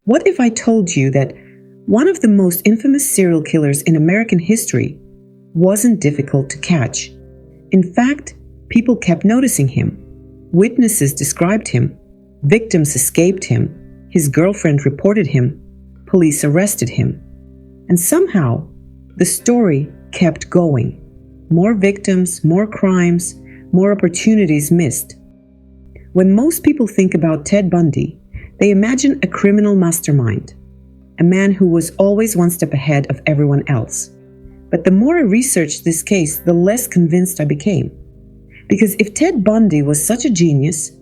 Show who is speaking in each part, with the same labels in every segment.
Speaker 1: What if I told you that one of the most infamous serial killers in American history wasn't difficult to catch? In fact, people kept noticing him. Witnesses described him. Victims escaped him. His girlfriend reported him. Police arrested him. And somehow, the story kept going. More victims, more crimes, more opportunities missed. When most people think about Ted Bundy, they imagine a criminal mastermind, a man who was always one step ahead of everyone else. But the more I researched this case, the less convinced I became. Because if Ted Bundy was such a genius,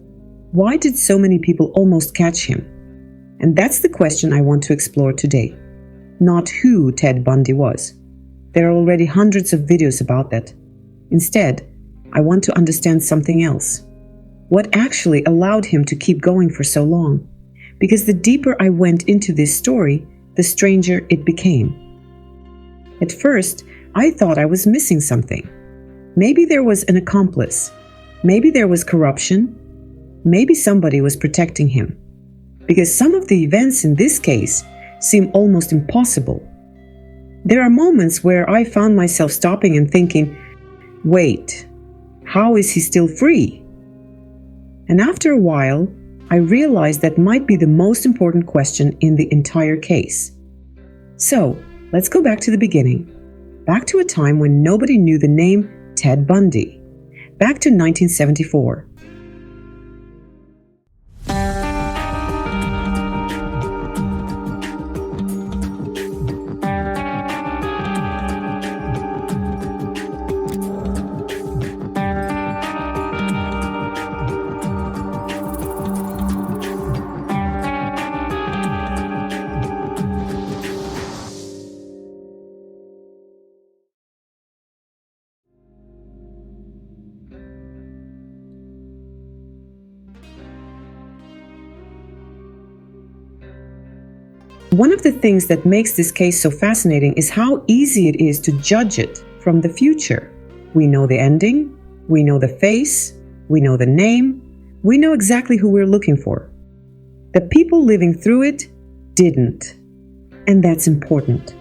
Speaker 1: why did so many people almost catch him? And that's the question I want to explore today. Not who Ted Bundy was. There are already hundreds of videos about that. Instead, I want to understand something else. What actually allowed him to keep going for so long? Because the deeper I went into this story, the stranger it became. At first, I thought I was missing something. Maybe there was an accomplice. Maybe there was corruption. Maybe somebody was protecting him. Because some of the events in this case seem almost impossible. There are moments where I found myself stopping and thinking, wait, how is he still free? And after a while, I realized that might be the most important question in the entire case. So, let's go back to the beginning. Back to a time when nobody knew the name Ted Bundy. Back to 1974. One of the things that makes this case so fascinating is how easy it is to judge it from the future. We know the ending, we know the face, we know the name, we know exactly who we're looking for. The people living through it didn't. And that's important.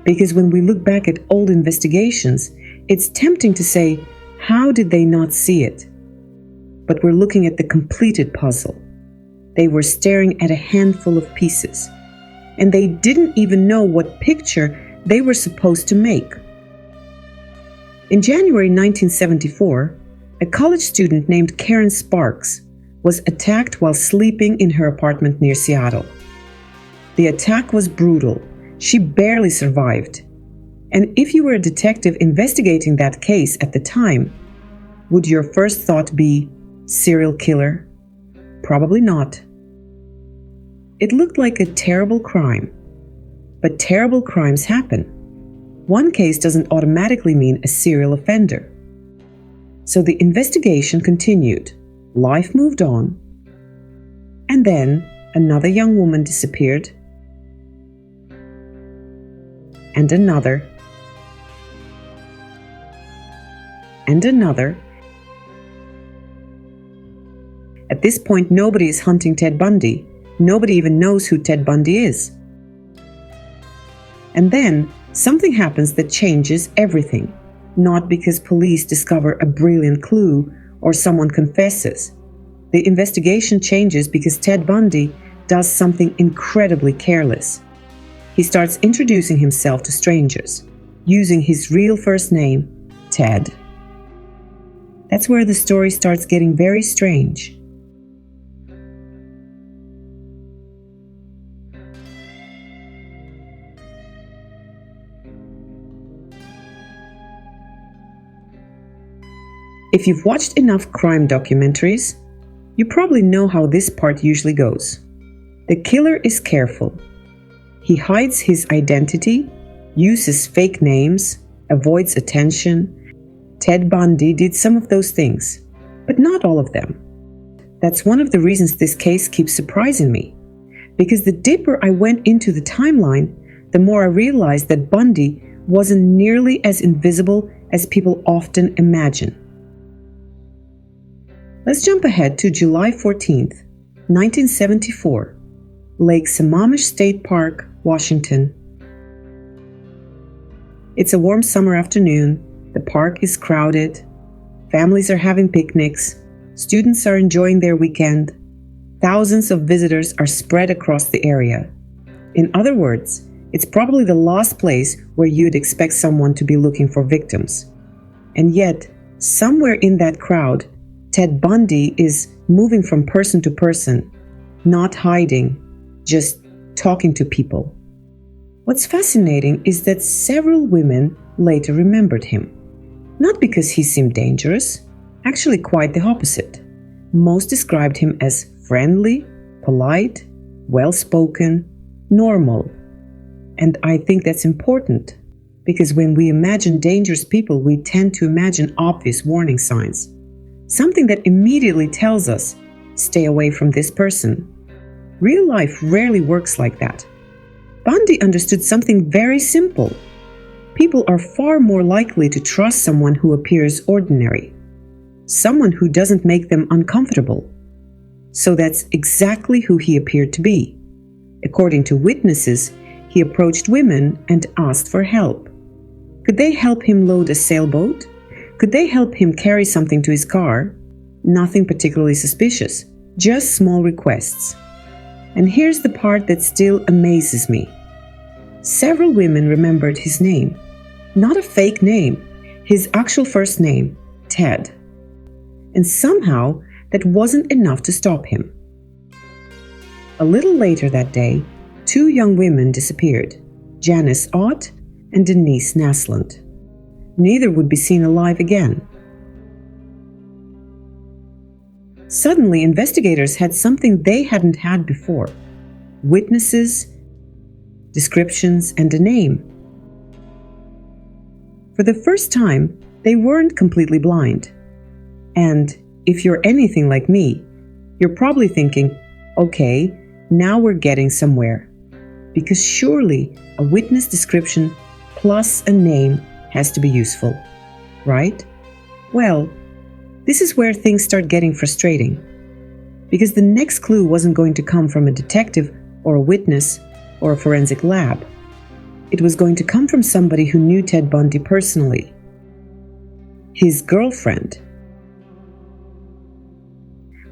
Speaker 1: Because when we look back at old investigations, it's tempting to say, how did they not see it? But we're looking at the completed puzzle. They were staring at a handful of pieces. And they didn't even know what picture they were supposed to make. In January 1974, a college student named Karen Sparks was attacked while sleeping in her apartment near Seattle. The attack was brutal. She barely survived. And if you were a detective investigating that case at the time, would your first thought be serial killer? Probably not. It looked like a terrible crime. But terrible crimes happen. One case doesn't automatically mean a serial offender. So the investigation continued. Life moved on. And then another young woman disappeared. And another. And another. At this point, nobody is hunting Ted Bundy. Nobody even knows who Ted Bundy is. And then something happens that changes everything. Not because police discover a brilliant clue or someone confesses. The investigation changes because Ted Bundy does something incredibly careless. He starts introducing himself to strangers, using his real first name, Ted. That's where the story starts getting very strange. If you've watched enough crime documentaries, you probably know how this part usually goes. The killer is careful. He hides his identity, uses fake names, avoids attention. Ted Bundy did some of those things, but not all of them. That's one of the reasons this case keeps surprising me. Because the deeper I went into the timeline, the more I realized that Bundy wasn't nearly as invisible as people often imagine. Let's jump ahead to July 14th, 1974. Lake Sammamish State Park, Washington. It's a warm summer afternoon. The park is crowded. Families are having picnics. Students are enjoying their weekend. Thousands of visitors are spread across the area. In other words, it's probably the last place where you'd expect someone to be looking for victims. And yet, somewhere in that crowd, Ted Bundy is moving from person to person, not hiding, just talking to people. What's fascinating is that several women later remembered him. Not because he seemed dangerous, actually quite the opposite. Most described him as friendly, polite, well-spoken, normal. And I think that's important, because when we imagine dangerous people, we tend to imagine obvious warning signs. Something that immediately tells us, stay away from this person. Real life rarely works like that. Bundy understood something very simple. People are far more likely to trust someone who appears ordinary, someone who doesn't make them uncomfortable. So that's exactly who he appeared to be. According to witnesses, he approached women and asked for help. Could they help him load a sailboat? Could they help him carry something to his car? Nothing particularly suspicious, just small requests. And here's the part that still amazes me. Several women remembered his name. Not a fake name, his actual first name, Ted. And somehow, that wasn't enough to stop him. A little later that day, two young women disappeared, Janice Ott and Denise Naslund. Neither would be seen alive again. Suddenly, investigators had something they hadn't had before: witnesses, descriptions, and a name. For the first time, they weren't completely blind. And if you're anything like me, you're probably thinking, okay, now we're getting somewhere. Because surely a witness description plus a name has to be useful, right? Well, this is where things start getting frustrating. Because the next clue wasn't going to come from a detective or a witness or a forensic lab. It was going to come from somebody who knew Ted Bundy personally. His girlfriend.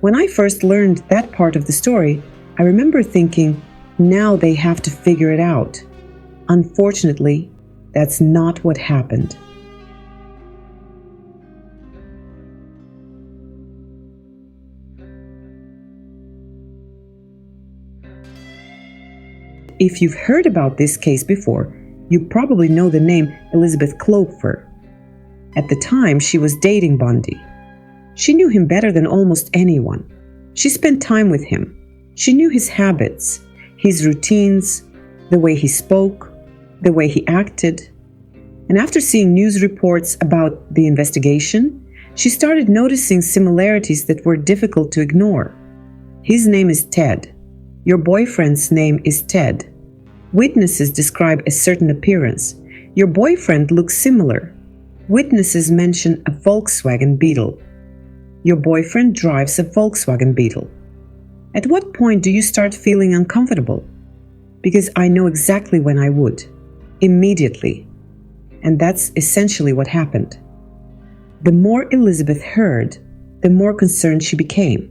Speaker 1: When I first learned that part of the story, I remember thinking, now they have to figure it out. Unfortunately, that's not what happened. If you've heard about this case before, you probably know the name Elizabeth Kloepfer. At the time, she was dating Bundy. She knew him better than almost anyone. She spent time with him. She knew his habits, his routines, the way he spoke, the way he acted. And after seeing news reports about the investigation, she started noticing similarities that were difficult to ignore. His name is Ted. Your boyfriend's name is Ted. Witnesses describe a certain appearance. Your boyfriend looks similar. Witnesses mention a Volkswagen Beetle. Your boyfriend drives a Volkswagen Beetle. At what point do you start feeling uncomfortable? Because I know exactly when I would. Immediately. And that's essentially what happened. The more Elizabeth heard, the more concerned she became.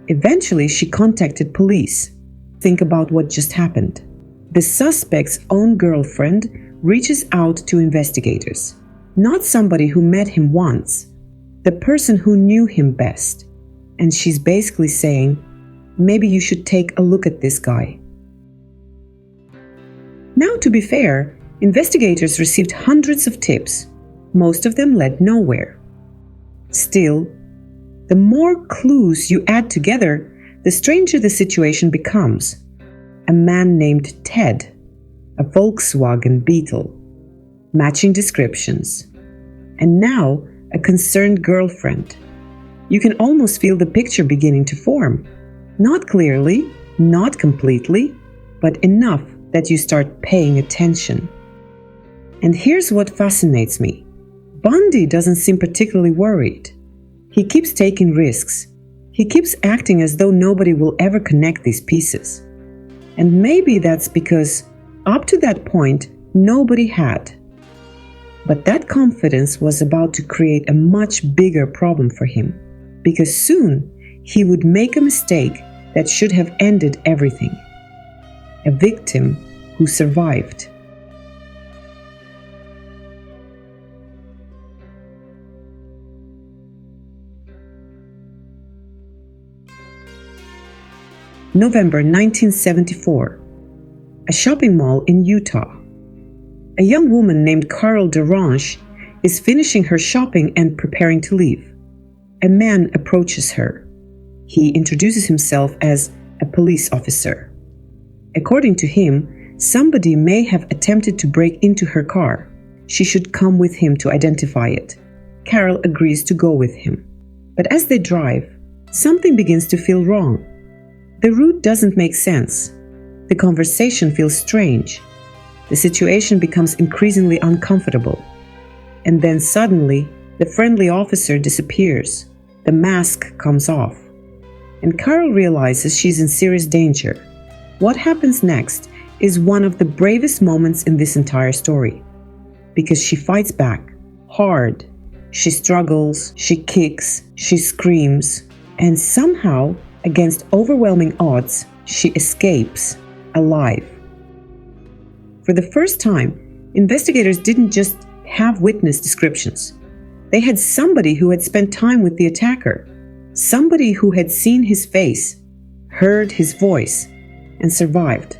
Speaker 1: Eventually, she contacted police. Think about what just happened. The suspect's own girlfriend reaches out to investigators. Not somebody who met him once, the person who knew him best. And she's basically saying, maybe you should take a look at this guy. Now, to be fair, investigators received hundreds of tips. Most of them led nowhere. Still, the more clues you add together, the stranger the situation becomes. A man named Ted, a Volkswagen Beetle, matching descriptions, and now a concerned girlfriend. You can almost feel the picture beginning to form. Not clearly, not completely, but enough that you start paying attention. And here's what fascinates me. Bundy doesn't seem particularly worried. He keeps taking risks. He keeps acting as though nobody will ever connect these pieces. And maybe that's because up to that point, nobody had. But that confidence was about to create a much bigger problem for him, because soon he would make a mistake that should have ended everything. A victim who survived. November 1974. A shopping mall in Utah. A young woman named Carol DeRange is finishing her shopping and preparing to leave. A man approaches her. He introduces himself as a police officer. According to him, somebody may have attempted to break into her car. She should come with him to identify it. Carol agrees to go with him. But as they drive, something begins to feel wrong. The route doesn't make sense. The conversation feels strange. The situation becomes increasingly uncomfortable. And then suddenly, the friendly officer disappears. The mask comes off. And Carol realizes she's in serious danger. What happens next is one of the bravest moments in this entire story. Because she fights back, hard. She struggles, she kicks, she screams, and somehow, against overwhelming odds, she escapes, alive. For the first time, investigators didn't just have witness descriptions. They had somebody who had spent time with the attacker, somebody who had seen his face, heard his voice, and survived.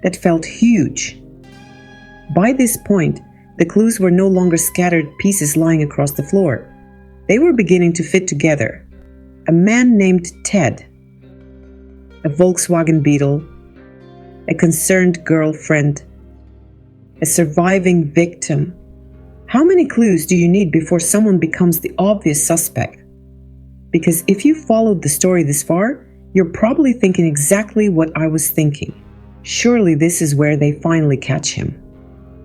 Speaker 1: That felt huge. By this point, the clues were no longer scattered pieces lying across the floor. They were beginning to fit together. A man named Ted, a Volkswagen Beetle, a concerned girlfriend, a surviving victim. How many clues do you need before someone becomes the obvious suspect? Because if you followed the story this far, you're probably thinking exactly what I was thinking. Surely this is where they finally catch him.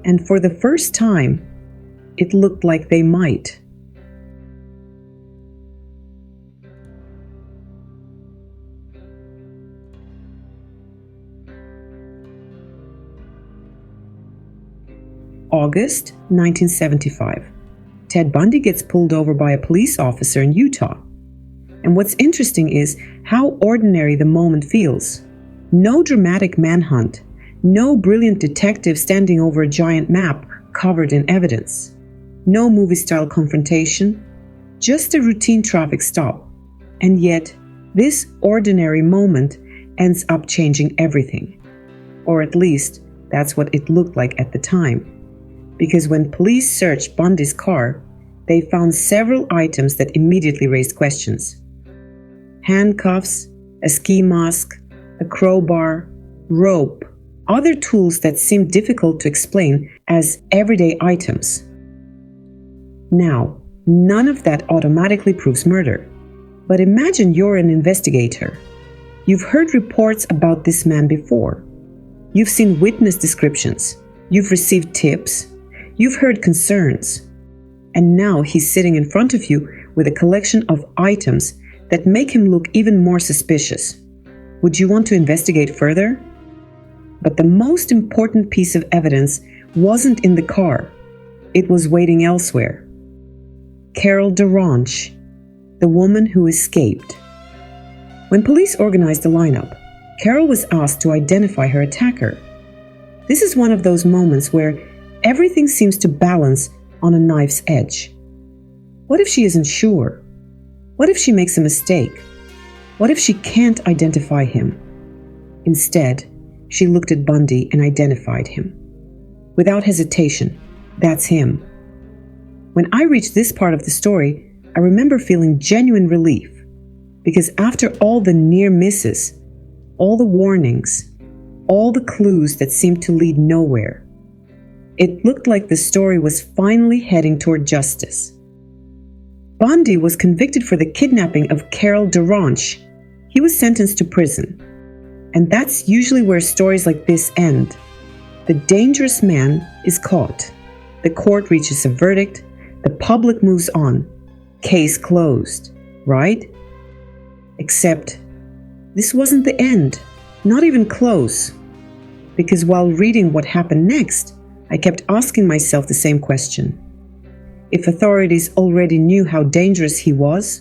Speaker 1: And for the first time, it looked like they might. August 1975. Ted Bundy gets pulled over by a police officer in Utah. And what's interesting is how ordinary the moment feels. No dramatic manhunt, no brilliant detective standing over a giant map covered in evidence, no movie-style confrontation, just a routine traffic stop. And yet, this ordinary moment ends up changing everything. Or at least, that's what it looked like at the time. Because when police searched Bundy's car, they found several items that immediately raised questions. Handcuffs, a ski mask, a crowbar, rope, other tools that seemed difficult to explain as everyday items. Now, none of that automatically proves murder. But imagine you're an investigator. You've heard reports about this man before. You've seen witness descriptions. You've received tips. You've heard concerns. And now he's sitting in front of you with a collection of items that make him look even more suspicious. Would you want to investigate further? But the most important piece of evidence wasn't in the car. It was waiting elsewhere. Carol DeRange, the woman who escaped. When police organized the lineup, Carol was asked to identify her attacker. This is one of those moments where everything seems to balance on a knife's edge. What if she isn't sure? What if she makes a mistake? What if she can't identify him? Instead, she looked at Bundy and identified him. Without hesitation, that's him. When I reached this part of the story, I remember feeling genuine relief. Because after all the near misses, all the warnings, all the clues that seemed to lead nowhere, it looked like the story was finally heading toward justice. Bundy was convicted for the kidnapping of Carol DeRange. He was sentenced to prison. And that's usually where stories like this end. The dangerous man is caught. The court reaches a verdict. The public moves on. Case closed, right? Except, this wasn't the end. Not even close. Because while reading what happened next, I kept asking myself the same question. If authorities already knew how dangerous he was,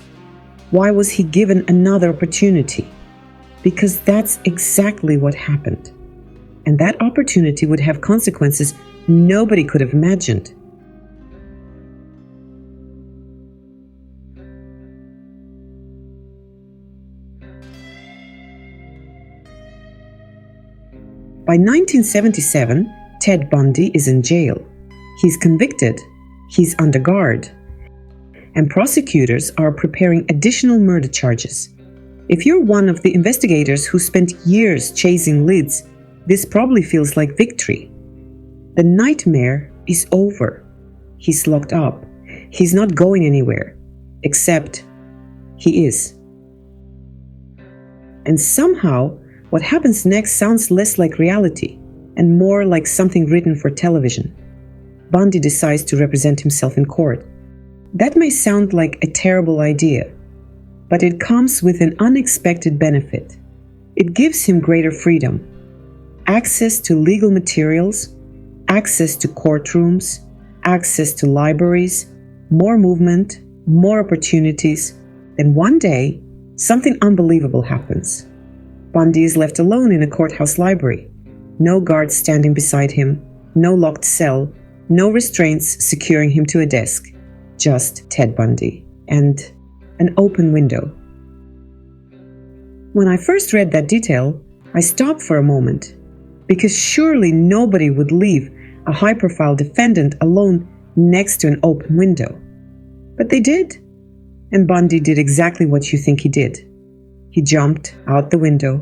Speaker 1: why was he given another opportunity? Because that's exactly what happened. And that opportunity would have consequences nobody could have imagined. By 1977, Ted Bundy is in jail. He's convicted, he's under guard, and prosecutors are preparing additional murder charges. If you're one of the investigators who spent years chasing leads, this probably feels like victory. The nightmare is over. He's locked up. He's not going anywhere, except he is. And somehow, what happens next sounds less like reality and more like something written for television. Bundy decides to represent himself in court. That may sound like a terrible idea, but it comes with an unexpected benefit. It gives him greater freedom, access to legal materials, access to courtrooms, access to libraries, more movement, more opportunities. Then one day, something unbelievable happens. Bundy is left alone in a courthouse library. No guards standing beside him, no locked cell, no restraints securing him to a desk. Just Ted Bundy and an open window. When I first read that detail, I stopped for a moment, because surely nobody would leave a high-profile defendant alone next to an open window. But they did. And Bundy did exactly what you think he did. He jumped out the window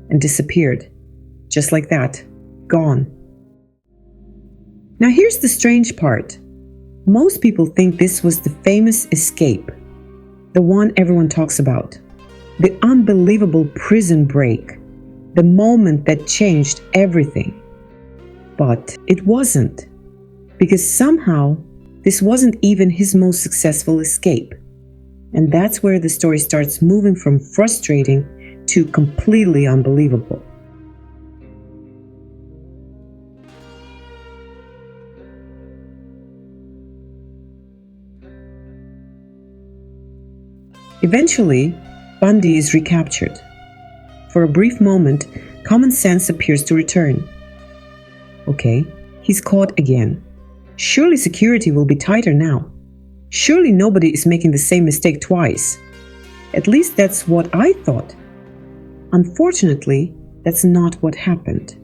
Speaker 1: and disappeared. Just like that. Gone. Now here's the strange part. Most people think this was the famous escape. The one everyone talks about. The unbelievable prison break. The moment that changed everything. But it wasn't. Because somehow, this wasn't even his most successful escape. And that's where the story starts moving from frustrating to completely unbelievable. Eventually, Bundy is recaptured. For a brief moment, common sense appears to return. Okay, he's caught again. Surely security will be tighter now. Surely nobody is making the same mistake twice. At least that's what I thought. Unfortunately, that's not what happened.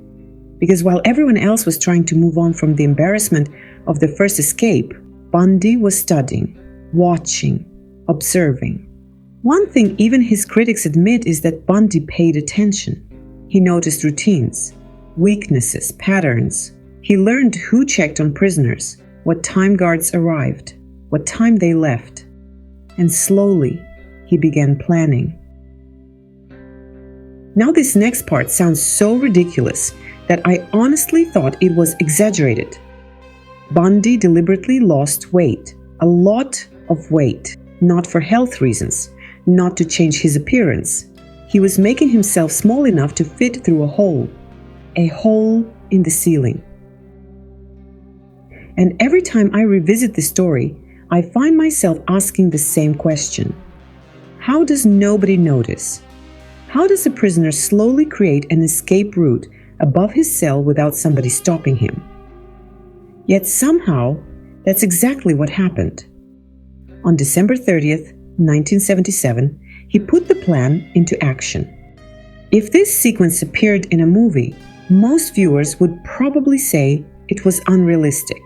Speaker 1: Because while everyone else was trying to move on from the embarrassment of the first escape, Bundy was studying, watching, observing. One thing even his critics admit is that Bundy paid attention. He noticed routines, weaknesses, patterns. He learned who checked on prisoners, what time guards arrived, what time they left. And slowly, he began planning. Now this next part sounds so ridiculous that I honestly thought it was exaggerated. Bundy deliberately lost weight, a lot of weight, not for health reasons, not to change his appearance. He was making himself small enough to fit through a hole in the ceiling. And every time I revisit the story, I find myself asking the same question. How does nobody notice? How does a prisoner slowly create an escape route above his cell without somebody stopping him? Yet somehow, that's exactly what happened. On December 30th, 1977, he put the plan into action. If this sequence appeared in a movie, most viewers would probably say it was unrealistic.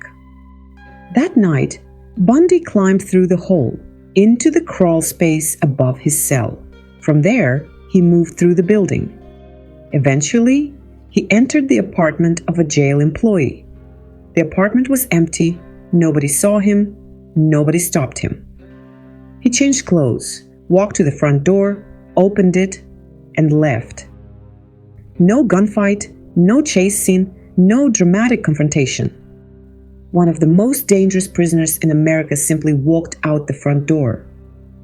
Speaker 1: That night, Bundy climbed through the hole into the crawl space above his cell. From there, he moved through the building. Eventually, he entered the apartment of a jail employee. The apartment was empty, nobody saw him, nobody stopped him. He changed clothes, walked to the front door, opened it, and left. No gunfight, no chase scene, no dramatic confrontation. One of the most dangerous prisoners in America simply walked out the front door.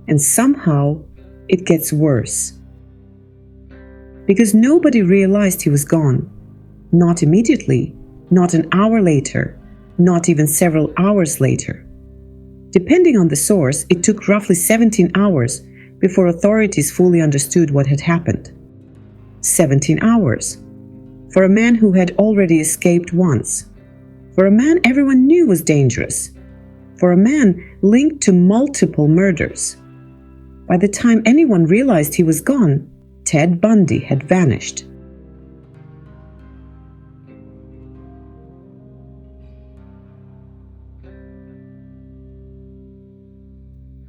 Speaker 1: And somehow, it gets worse. because nobody realized he was gone. Not immediately, not an hour later, not even several hours later. Depending on the source, it took roughly 17 hours before authorities fully understood what had happened. 17 hours. For a man who had already escaped once. For a man everyone knew was dangerous. For a man linked to multiple murders. By the time anyone realized he was gone, Ted Bundy had vanished.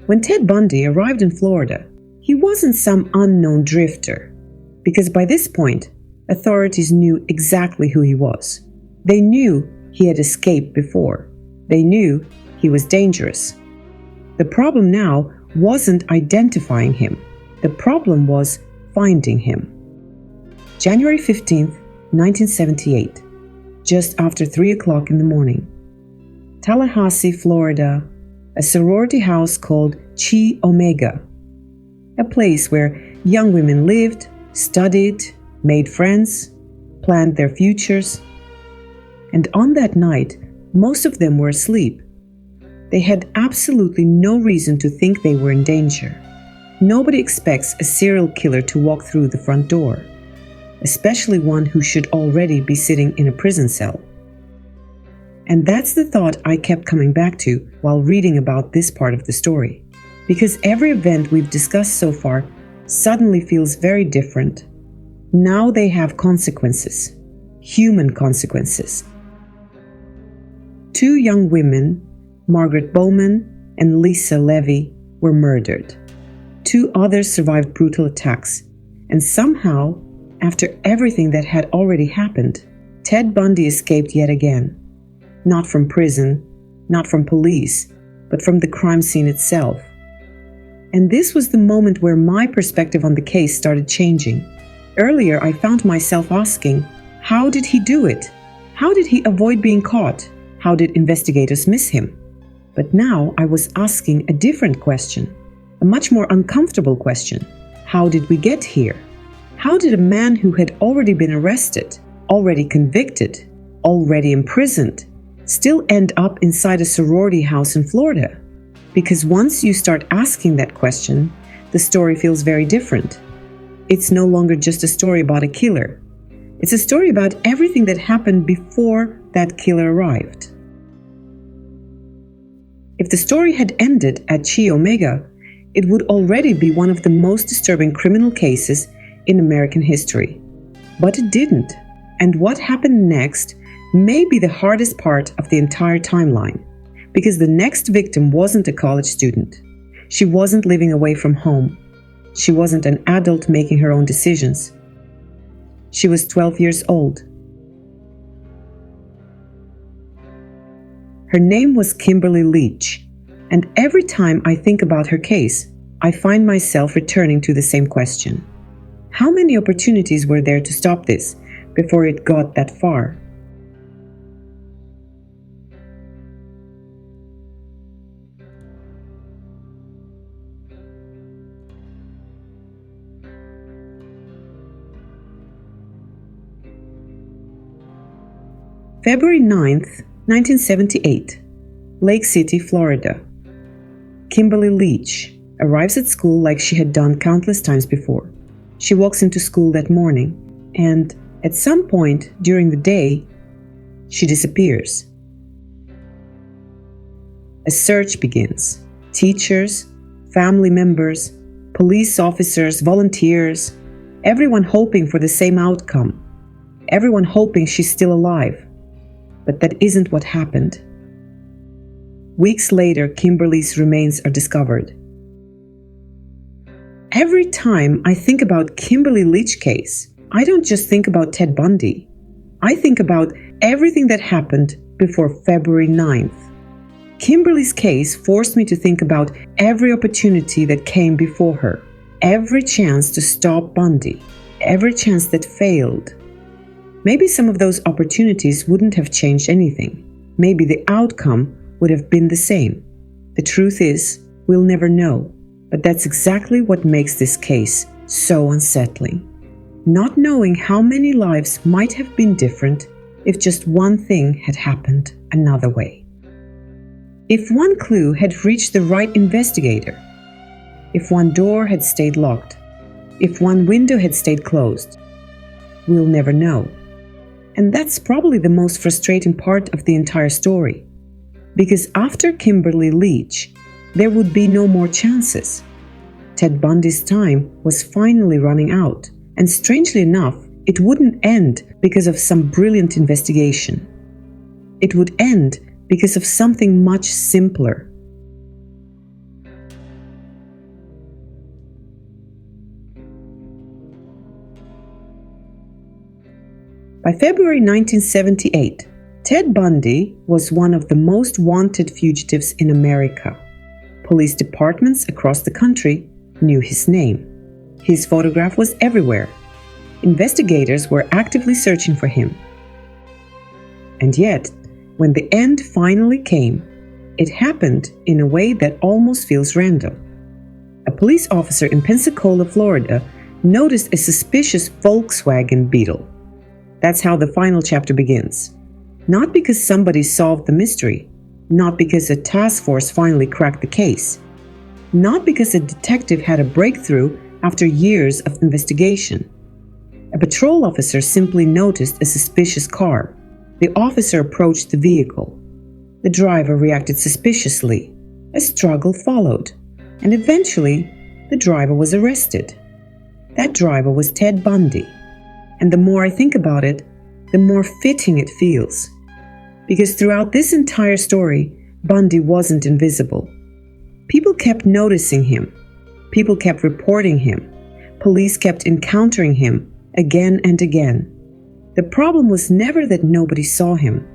Speaker 1: When Ted Bundy arrived in Florida, he wasn't some unknown drifter, because by this point, authorities knew exactly who he was. They knew he had escaped before. They knew he was dangerous. The problem now wasn't identifying him. The problem was finding him. January 15th, 1978, just after 3 o'clock in the morning. Tallahassee, Florida, a sorority house called Chi Omega, a place where young women lived, studied, made friends, planned their futures. And on that night, most of them were asleep. They had absolutely no reason to think they were in danger. Nobody expects a serial killer to walk through the front door, especially one who should already be sitting in a prison cell. And that's the thought I kept coming back to while reading about this part of the story. Because every event we've discussed so far suddenly feels very different. Now they have consequences. Human consequences. 2 young women, Margaret Bowman and Lisa Levy, were murdered. 2 others survived brutal attacks. And somehow, after everything that had already happened, Ted Bundy escaped yet again. Not from prison, not from police, but from the crime scene itself. And this was the moment where my perspective on the case started changing. Earlier, I found myself asking, how did he do it? How did he avoid being caught? How did investigators miss him? But now I was asking a different question, a much more uncomfortable question. How did we get here? How did a man who had already been arrested, already convicted, already imprisoned, still end up inside a sorority house in Florida? Because once you start asking that question, the story feels very different. It's no longer just a story about a killer. It's a story about everything that happened before that killer arrived. If the story had ended at Chi Omega, it would already be one of the most disturbing criminal cases in American history. But it didn't. And what happened next may be the hardest part of the entire timeline, because the next victim wasn't a college student. She wasn't living away from home. She wasn't an adult making her own decisions. She was 12 years old. Her name was Kimberly Leach, and every time I think about her case, I find myself returning to the same question. How many opportunities were there to stop this before it got that far? February 9th, 1978, Lake City, Florida. Kimberly Leach arrives at school like she had done countless times before. She walks into school that morning, and at some point during the day, she disappears. A search begins. Teachers, family members, police officers, volunteers, everyone hoping for the same outcome. Everyone hoping she's still alive. But that isn't what happened. Weeks later, Kimberly's remains are discovered. Every time I think about Kimberly Leach case, I don't just think about Ted Bundy. I think about everything that happened before February 9th. Kimberly's case forced me to think about every opportunity that came before her, every chance to stop Bundy, every chance that failed. Maybe some of those opportunities wouldn't have changed anything. Maybe the outcome would have been the same. The truth is, we'll never know. But that's exactly what makes this case so unsettling. not knowing how many lives might have been different if just one thing had happened another way. If one clue had reached the right investigator, if one door had stayed locked, if one window had stayed closed, we'll never know. And that's probably the most frustrating part of the entire story, because after Kimberly Leach, there would be no more chances. Ted Bundy's time was finally running out, and strangely enough, it wouldn't end because of some brilliant investigation. It would end because of something much simpler. By February 1978, Ted Bundy was one of the most wanted fugitives in America. Police departments across the country knew his name. His photograph was everywhere. Investigators were actively searching for him. And yet, when the end finally came, it happened in a way that almost feels random. A police officer in Pensacola, Florida, noticed a suspicious Volkswagen Beetle. That's how the final chapter begins. Not because somebody solved the mystery, not because a task force finally cracked the case, not because a detective had a breakthrough after years of investigation. A patrol officer simply noticed a suspicious car. The officer approached the vehicle. The driver reacted suspiciously. A struggle followed, and eventually, the driver was arrested. That driver was Ted Bundy. And the more I think about it, the more fitting it feels. Because throughout this entire story, Bundy wasn't invisible. People kept noticing him. People kept reporting him. Police kept encountering him again and again. The problem was never that nobody saw him.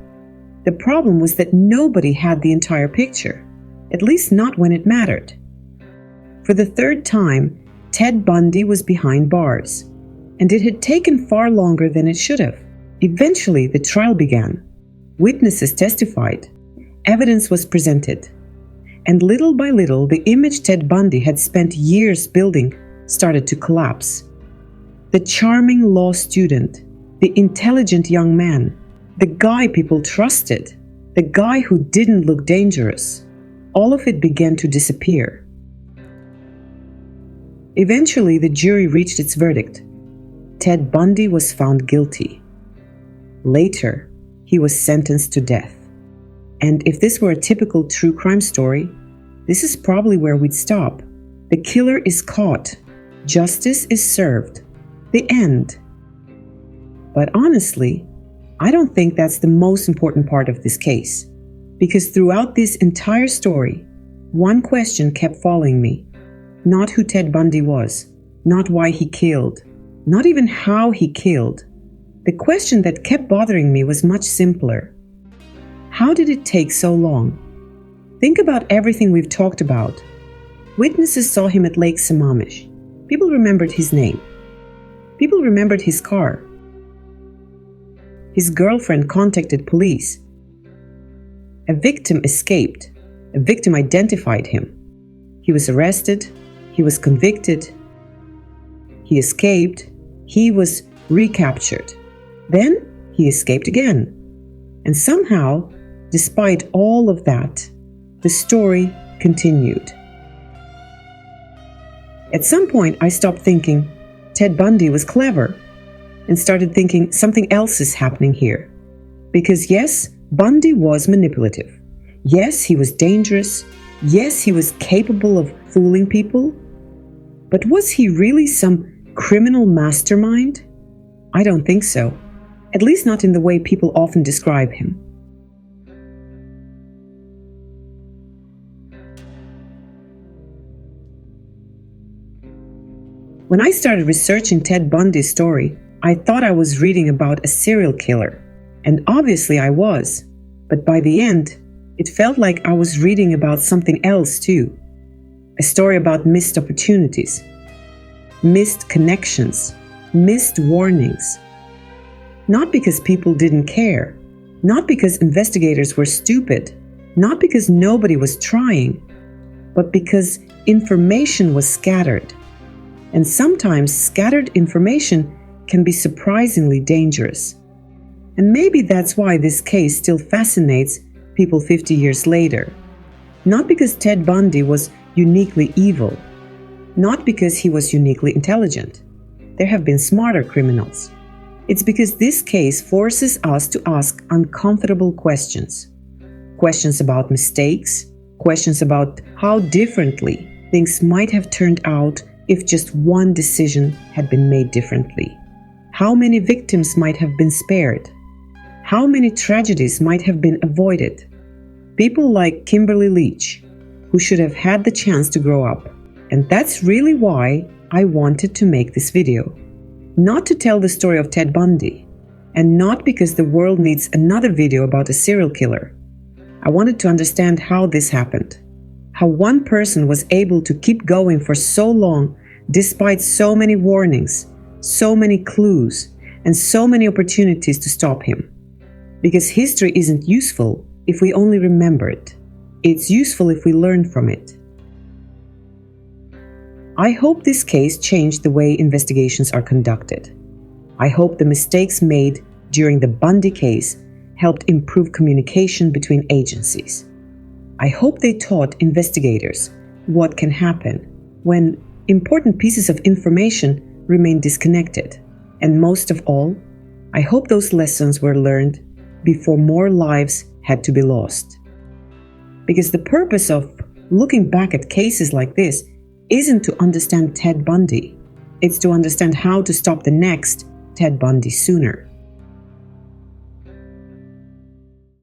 Speaker 1: The problem was that nobody had the entire picture, at least not when it mattered. For the third time, Ted Bundy was behind bars, and it had taken far longer than it should have. Eventually, the trial began. Witnesses testified. Evidence was presented. And little by little, the image Ted Bundy had spent years building started to collapse. The charming law student, the intelligent young man, the guy people trusted, the guy who didn't look dangerous, all of it began to disappear. Eventually, the jury reached its verdict. Ted Bundy was found guilty. Later, he was sentenced to death. And if this were a typical true crime story, this is probably where we'd stop. The killer is caught. Justice is served. The end. But honestly, I don't think that's the most important part of this case. Because throughout this entire story, one question kept following me. Not who Ted Bundy was, not why he killed, not even how he killed. The question that kept bothering me was much simpler. How did it take so long? Think about everything we've talked about. Witnesses saw him at Lake Sammamish. People remembered his name. People remembered his car. His girlfriend contacted police. A victim escaped. A victim identified him. He was arrested. He was convicted. He escaped. He was recaptured. Then he escaped again. And somehow, despite all of that, the story continued. At some point, I stopped thinking Ted Bundy was clever and started thinking something else is happening here. Because yes, Bundy was manipulative. Yes, he was dangerous. Yes, he was capable of fooling people. But was he really some criminal mastermind? I don't think so. At least not in the way people often describe him. When I started researching Ted Bundy's story, I thought I was reading about a serial killer. And obviously I was. But by the end, it felt like I was reading about something else too. A story about missed opportunities, missed connections, missed warnings. Not because people didn't care, not because investigators were stupid, not because nobody was trying, but because information was scattered. And sometimes scattered information can be surprisingly dangerous. And maybe that's why this case still fascinates people 50 years later. Not because Ted Bundy was uniquely evil, not because he was uniquely intelligent. There have been smarter criminals. It's because this case forces us to ask uncomfortable questions. Questions about mistakes, questions about how differently things might have turned out if just one decision had been made differently. How many victims might have been spared? How many tragedies might have been avoided? People like Kimberly Leach, who should have had the chance to grow up. And that's really why I wanted to make this video. Not to tell the story of Ted Bundy, and not because the world needs another video about a serial killer. I wanted to understand how this happened. How one person was able to keep going for so long despite so many warnings, so many clues, and so many opportunities to stop him. Because history isn't useful if we only remember it. It's useful if we learn from it. I hope this case changed the way investigations are conducted. I hope the mistakes made during the Bundy case helped improve communication between agencies. I hope they taught investigators what can happen when important pieces of information remain disconnected. And most of all, I hope those lessons were learned before more lives had to be lost. Because the purpose of looking back at cases like this isn't to understand Ted Bundy. It's to understand how to stop the next Ted Bundy sooner.